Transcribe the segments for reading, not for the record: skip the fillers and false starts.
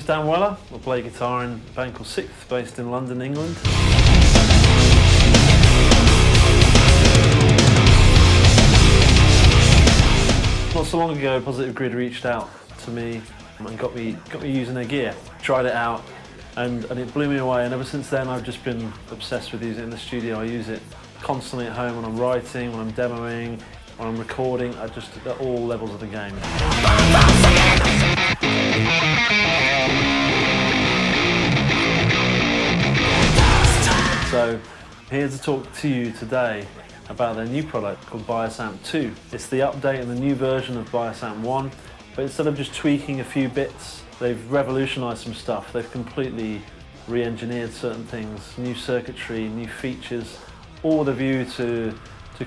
name's Dan Weller. I play guitar in a band called Sikth, based in London, England. Not so long ago, Positive Grid reached out to me and got me using their gear. Tried it out and it blew me away, and ever since then I've just been obsessed with using it in the studio. I use it constantly at home when I'm writing, when I'm demoing, when I'm recording, at all levels of the game. So, here to talk to you today about their new product called Biosamp 2. It's the update and the new version of Biosamp 1, but instead of just tweaking a few bits, they've revolutionised some stuff. They've completely re-engineered certain things, new circuitry, new features, all with a view to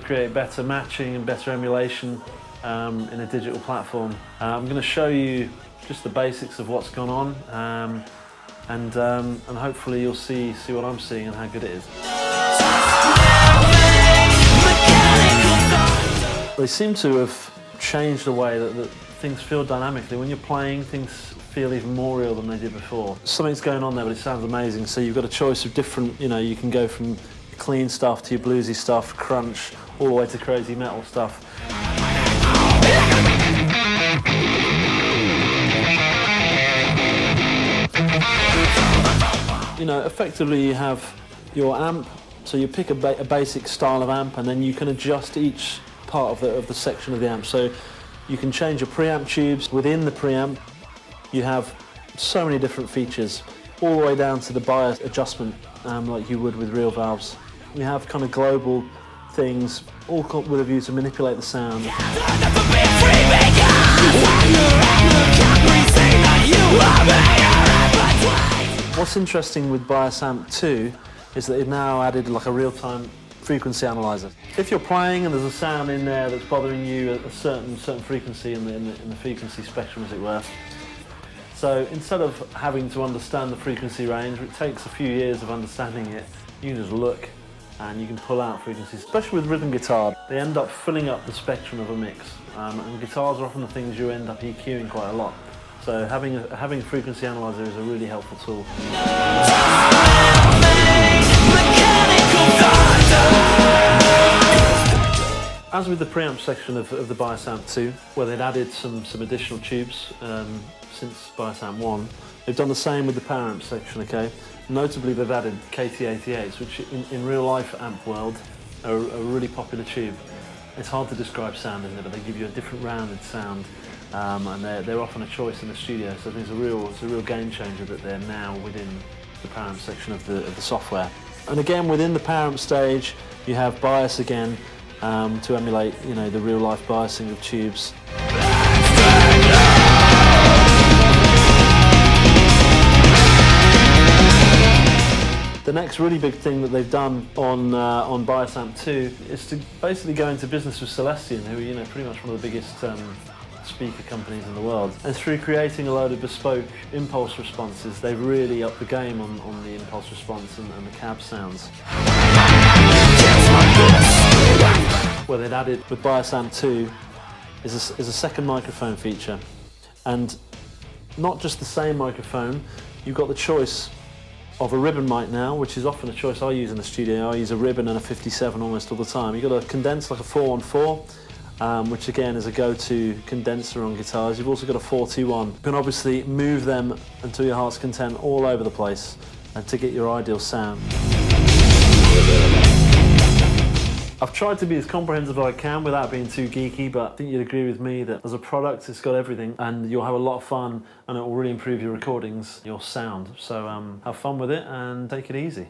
create better matching and better emulation in a digital platform. I'm going to show you just the basics of what's gone on, and hopefully you'll see what I'm seeing and how good it is. They seem to have changed the way that things feel dynamically. When you're playing, things feel even more real than they did before. Something's going on there, but it sounds amazing. So you've got a choice of different, you can go from clean stuff to your bluesy stuff, crunch, all the way to crazy metal stuff. Effectively you have your amp, so you pick a basic style of amp, and then you can adjust each part of the section of the amp. So you can change your preamp tubes. Within the preamp you have so many different features, all the way down to the bias adjustment, like you would with real valves. You have kind of global things, all with a view to manipulate the sound. What's interesting with Biosamp 2 is that they've now added like a real-time frequency analyzer. If you're playing and there's a sound in there that's bothering you at a certain frequency in the frequency spectrum, as it were. So instead of having to understand the frequency range, it takes a few years of understanding it, you can just look and you can pull out frequencies. Especially with rhythm guitar, they end up filling up the spectrum of a mix. And guitars are often the things you end up EQing quite a lot. So having a frequency analyzer is a really helpful tool. As with the preamp section of the Biosamp 2, where they'd added some additional tubes since Biosamp 1, they've done the same with the power amp section, okay? Notably, they've added KT88s, which in real life amp world are a really popular tube. It's hard to describe sound, isn't it? But they give you a different rounded sound, and they're often a choice in the studio. So I think it's a real game changer that they're now within the power amp section of the software. And again, within the power amp stage, you have bias again to emulate, the real life biasing of tubes. The next really big thing that they've done on Biosamp 2 is to basically go into business with Celestion, who are pretty much one of the biggest speaker companies in the world. And through creating a load of bespoke impulse responses, they've really upped the game on the impulse response and the cab sounds. Where they'd added with Biosamp 2 is a second microphone feature, and not just the same microphone. You've got the choice of a ribbon mic now, which is often a choice I use in the studio. I use a ribbon and a 57 almost all the time. You've got a condenser like a 414, which again is a go-to condenser on guitars. You've also got a 421. You can obviously move them until your heart's content all over the place and to get your ideal sound. I've tried to be as comprehensive as I can without being too geeky, but I think you'd agree with me that as a product, it's got everything, and you'll have a lot of fun, and it will really improve your recordings, your sound. So have fun with it and take it easy.